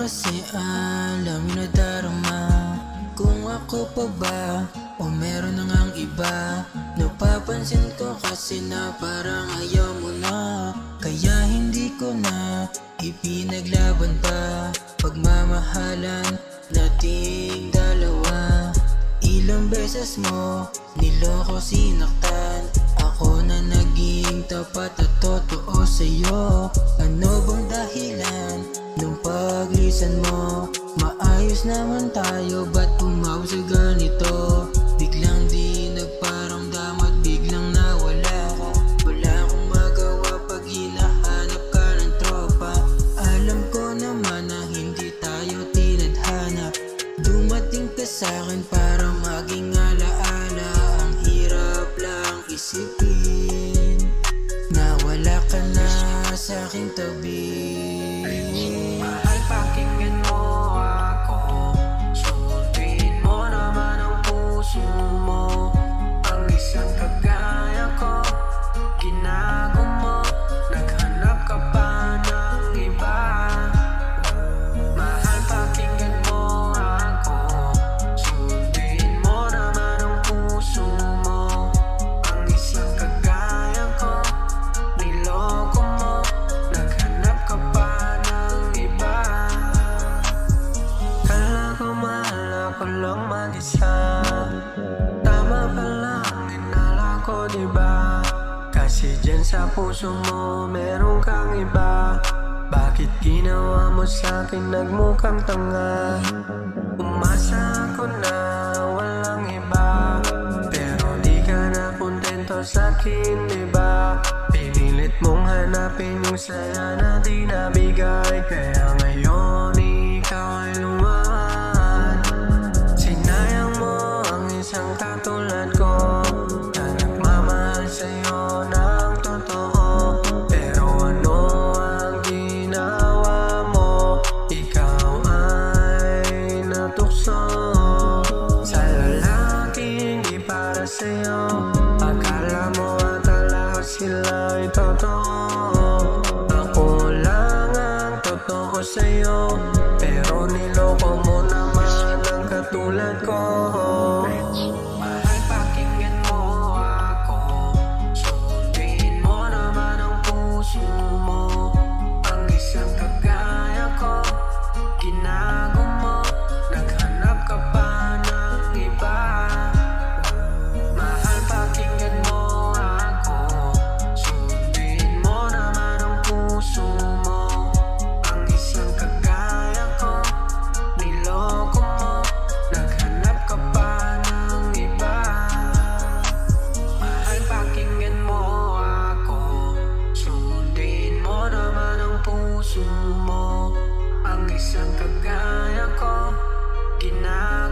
kasi alam na darama kung ako pa ba o meron na ngang iba. Napapansin ko kasi na parang ayaw mo na, kaya hindi ko na ipinaglaban pa pagmamahalan nating dalawa. Ilang beses mo niloko, sinaktan ako na naging tapat at totoo sa'yo. Ano bang dahilan nung paglisan mo? Maayos naman tayo, ba't pumaw sa ganito? Biglang di nagparamdam at biglang nawala. Wala akong magawa pag hinahanap ka ng tropa. Alam ko naman na hindi tayo tinadhana. Dumating ka sa'kin para maging alaala. Ang hirap lang isipin na wala ka na sa'king tabi. Mahal, pakinggan mo ako, sundin mo naman ang puso mo. Ang isang kagaya ko, ginago mo, naghanap ka pa ng iba. Mahal, pakinggan mo ako, sundin mo naman ang puso mo. Ang isang kagaya ko, niloko mo, naghanap ka pa ng iba. Kala ko mahal ako lang mag-isa, tama palang inala ko, diba? Kasi dyan sa puso mo meron kang iba. Bakit ginawa mo sa'kin nagmukhang tanga? Umasa ako na walang iba, pero di ka na kontento sa'kin, diba? Pinilit mong hanapin yung saya na di nabigay, kaya ngayon ikaw ay lumaan. Sinayang mo ang isang katulad ko na nagmamahal sa'yo ng totoo. Pero ano ang ginawa mo? Ikaw ay natukso sa lalaking di para sa'yo. Akala mo ata lahat sila ay totoo. Ako lang ang totoo sa'yo, pero niloko mo naman ang katulad ko. Mahal, pakinggan mo ako, sundin mo naman ang puso mo. Ang isang kagaya ko, ginago mo, naghanap ka pa ng iba. Mahal, pakinggan mo ako, sundin mo naman ang puso mo. Ang isang kagaya ko, niloko mo, naghanap ka pa ng iba. Mahal, pakinggan mo ako, sundin mo naman ang puso mo. Ang isang kagaya ko, ginagawa